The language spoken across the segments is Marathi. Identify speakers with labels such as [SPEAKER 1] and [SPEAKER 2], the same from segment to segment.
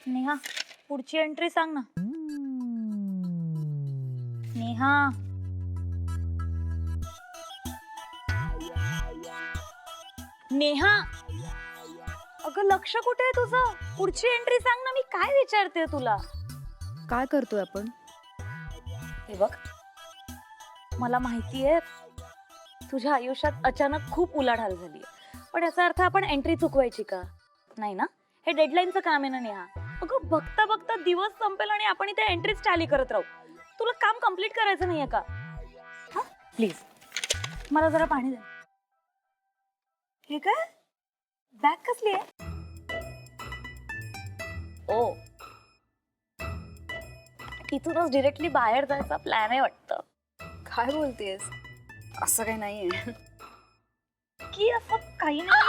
[SPEAKER 1] नेहा, पुढची एंट्री सांग ना. नेहा, नेहा, अगं लक्ष कुठे आहे तुझं? पुढची एंट्री सांग ना, मी काय विचारते तुला.
[SPEAKER 2] काय करतोय आपण?
[SPEAKER 1] हे बघ, मला माहितीये तुझ्या आयुष्यात अचानक खूप उलाढाल झाली, पण याचा अर्थ आपण एंट्री चुकवायची का? नाही ना, हे डेडलाईनचं काम आहे ना नेहा. अगं बघता बघता दिवस संपेल आणि आपण इथे एंट्रीज टॅली करत राहू. तुला काम कम्प्लीट करायचं नाहीये का? हा प्लीज मला जरा पाणी दे. हे काय बॅग कसली आहे? ओ, इथूनच डिरेक्टली बाहेर जायचा प्लॅन आहे वाटतं.
[SPEAKER 2] काय बोलतेस? असं काही नाहीये.
[SPEAKER 1] की असं काही नाही.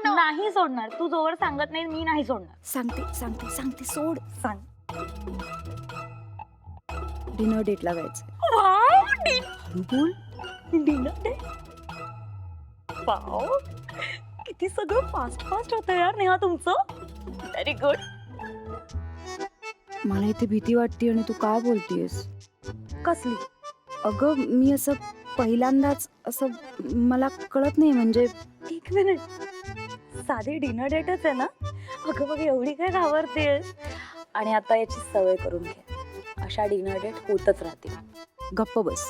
[SPEAKER 1] नाही सोडणार, तू जोवर सांगत नाही मी नाही सोडणार.
[SPEAKER 2] सांगते सांगते सांगते, सोड.
[SPEAKER 1] सांग.
[SPEAKER 2] डिनर डेटला जायचं.
[SPEAKER 1] बोल. Dinner day. वाव, किती सगळं फास्ट फास्ट होतं यार नेहा तुमचं. Very good.
[SPEAKER 2] मला इथे भीती वाटते आणि तू काय बोलतेस?
[SPEAKER 1] कसली?
[SPEAKER 2] अगं मी असं पहिल्यांदाच असं मला कळत नाही म्हणजे.
[SPEAKER 1] एक मिनिट, साधी डिनर डेटच आहे ना? अगं बघ एवढी काय घाबरतेस? आणि आता याची सवय करून घे. अशा डिनर डेट होतच राहतील.
[SPEAKER 2] गप्प बस.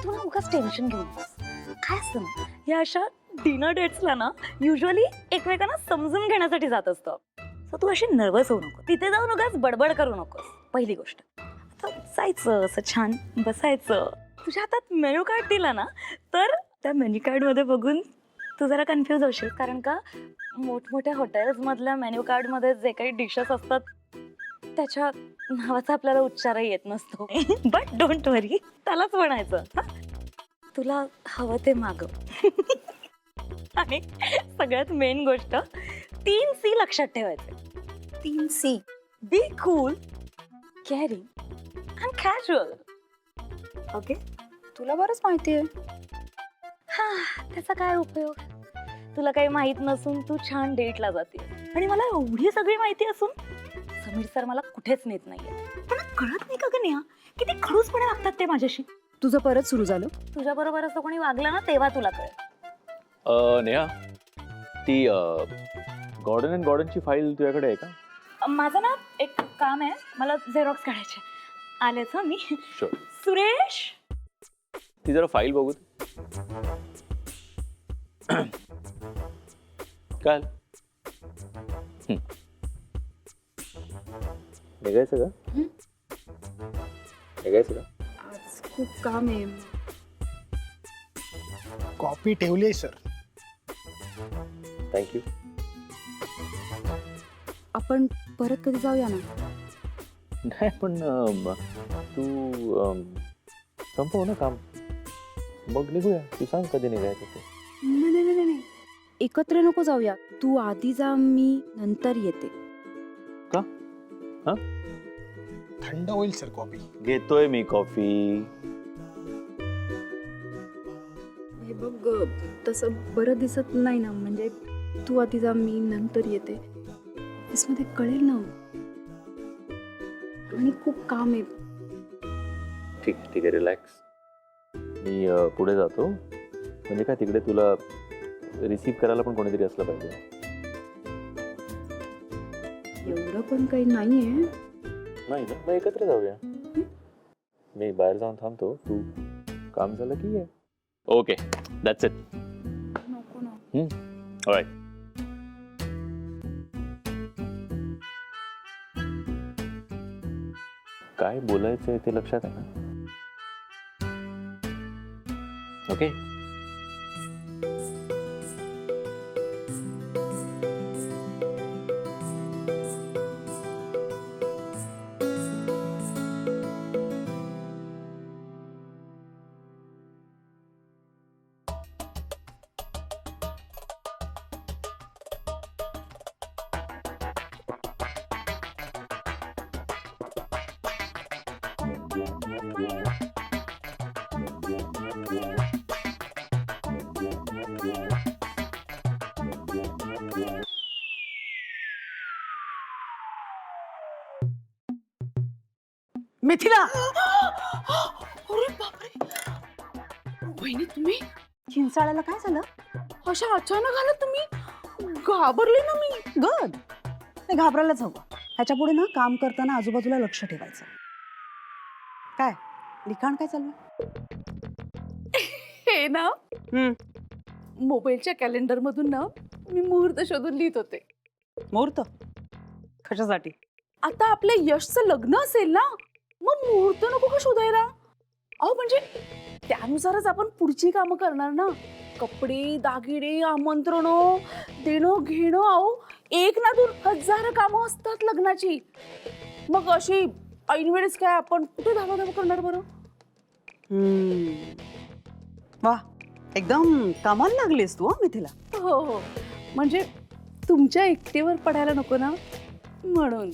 [SPEAKER 1] तू ना उगाच टेन्शन घेऊन बस. काय असतं ना, या अशा डिनर डेट्सला ना युजली एकमेकांना समजून घेण्यासाठी जात असतो. सो तू अशी नर्वस होऊ नको. तिथे जाऊन उगाच बडबड करू नकोस. पहिली गोष्ट. आता जायचं असं छान बसायचं. तुझ्या हातात मेन्यू कार्ड दिला ना, तर त्या मेन्यू कार्ड मध्ये बघून तू जरा कन्फ्युज होशील. कारण का मोठमोठ्या हॉटेल्स मधल्या मेन्यू कार्ड मध्ये जे काही डिशेस असतात त्याच्या नावाचा आपल्याला उच्चारही येत नसतो. बट डोंट वरी, त्यालाच म्हणायचं. तुला हवं ते मागव. आणि सगळ्यात मेन गोष्ट, 3 C लक्षात ठेवायचे.
[SPEAKER 2] 3 C.
[SPEAKER 1] Be cool, caring and casual. Okay?
[SPEAKER 2] तुला बरंच माहितीये.
[SPEAKER 1] हा, त्याचा काय उपयोग? तुला काही माहित नसून तू छान डेटला जाते आणि मला एवढी सगळी माहिती असून समीर सर मला कुठेच नेत नाहीये. पण कळत नाही का ग नेहा, किती खडूसपणे वागतात ते माझ्याशी.
[SPEAKER 2] तुझं परत सुरू झालं?
[SPEAKER 1] तुझ्या बरोबर असं कोणी वागलं ना तेव्हा तुला कळेल.
[SPEAKER 3] नेहा, ती गॉर्डन अँड गॉर्डनची फाईल तुझ्याकडे आहे का?
[SPEAKER 1] माझं ना एक काम आहे, मला झेरॉक्स काढायचे. आलेच हं मी.
[SPEAKER 3] शुअर.
[SPEAKER 1] सुरेश,
[SPEAKER 3] ती जरा फाईल बघू. काय निघायचं का? निघायचं का?
[SPEAKER 2] आज खूप काम आहे.
[SPEAKER 4] कॉपी ठेवली सर.
[SPEAKER 3] थँक्यू.
[SPEAKER 2] आपण परत कधी जाऊया ना?
[SPEAKER 3] नाही पण तू संपव ना काम, मग निघूया. तू सांग कधी निघायचं ते.
[SPEAKER 2] नाही, एकत्र नको जाऊया. तू आधी जा, मी नंतर येते.
[SPEAKER 3] का? हा,
[SPEAKER 4] थंड होईल सर कॉपी.
[SPEAKER 3] घेतोय मी कॉफी.
[SPEAKER 2] हे बघ, तसं बरं दिसत नाही ना. म्हणजे तू आधी जा, मी नंतर येते. ऑफिसमध्ये कळेल ना. आणि खूप काम आहे.
[SPEAKER 3] ठीक आहे, रिलॅक्स. मी पुढे जातो. म्हणजे काय, तिकडे तुला रिसीव्ह करायला पण कोणीतरी असलं पाहिजे.
[SPEAKER 2] एवढं पण काही नाहीये.
[SPEAKER 3] नाही ना, मग एकत्र जाऊया. मी बाहेर जाऊन थांबतो, तू काम झालं की ये. Okay, that's it.
[SPEAKER 2] नको ना.
[SPEAKER 3] ऑलराइट. काय बोलायचंय ते लक्षात आहे ना? ओके.
[SPEAKER 5] मिथिला
[SPEAKER 2] अरे बापरे वहिनी तुम्ही
[SPEAKER 5] चिंचाळ्याला काय झालं?
[SPEAKER 2] अशा अचानक आला तुम्ही घाबरले ना मी
[SPEAKER 5] गड नाही घाबरायलाच हवं. ह्याच्या पुढे ना काम करताना आजूबाजूला लक्ष ठेवायचं. काय लिखाण काय चालू आहे?
[SPEAKER 2] हे ना मोबाईलच्या कॅलेंडर मधून ना मी मुहूर्त शोधून लिहित होते.
[SPEAKER 5] मुहूर्त कशासाठी?
[SPEAKER 2] आता आपल्या यशचं लग्न असेल ना मग मुहूर्त नको का शोधायला? अहो म्हणजे त्यानुसारच आपण पुढची कामं करणार ना. कपडे दागिने आमंत्रण देणं घेणं अहो एक ना दोन हजार कामं असतात लग्नाची. मग अशी ऐनवेळेस काय आपण कुठे धावाधाव करणार बरं?
[SPEAKER 5] वा एकदम कामाला लागलीस तू. मिथिला
[SPEAKER 2] हो हो म्हणजे तुमच्या एकटेवर पडायला नको ना म्हणून.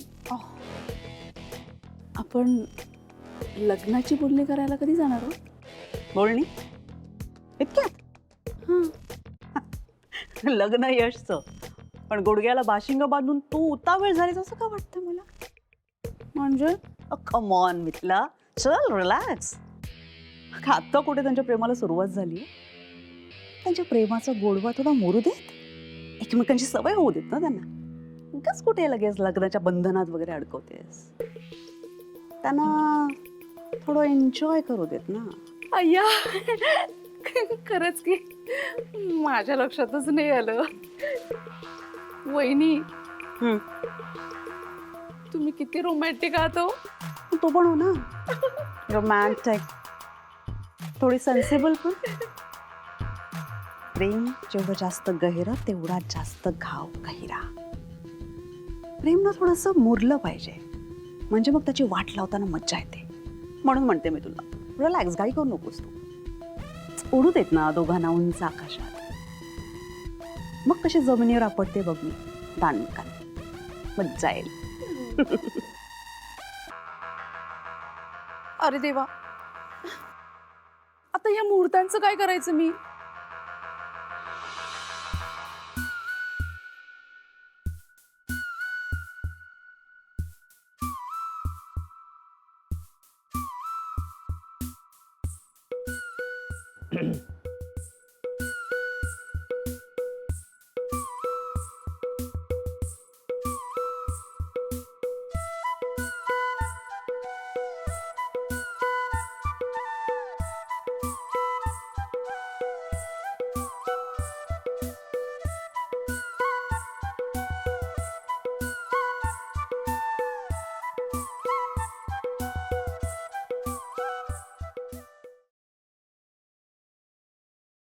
[SPEAKER 2] आपण लग्नाची बोलणी करायला कधी जाणार हो?
[SPEAKER 5] बोलणी इतक्यात? लग्न यशचं पण गुडघ्याला बाशिंग बांधून तू उतावळ झालीस असं का वाटतं मला?
[SPEAKER 2] म्हणजे
[SPEAKER 5] कम ऑन मिथिला चल रिलॅक्स. आता कुठे त्यांच्या प्रेमाला सुरुवात झाली. त्यांच्या प्रेमाचा गोडवा थोडा मोरू देत. एकमेकांची सवय होऊ देत ना त्यांना. उगाच कुठे लगेच लग्नाच्या बंधनात वगैरे अडकवतेस. त्यांना थोडं एन्जॉय करू देत ना.
[SPEAKER 2] अय्या खरंच की माझ्या लक्षातच नाही आलं. वहिनी तुम्ही किती रोमॅन्टिक आहात हो.
[SPEAKER 5] तू पण हो ना रोमॅन्टिक थोडी सेन्सिबल पण. प्रेम जेवढं जास्त गहिरं तेवढा जास्त घाव गहिरा. प्रेम ना थोडंसं मुरलं पाहिजे म्हणजे मग त्याची वाट लावताना मज्जा येते. म्हणून म्हणते मी तुला रिलॅक्स घाई करू नकोस तू. उडू देत ना दोघांना उंच आकाशात. मग कशी जमिनीवर आपटते बघ मी दांडकान. मज्जा येईल.
[SPEAKER 2] अरे देवा आता ह्या मुहूर्तांचं काय करायचं मी?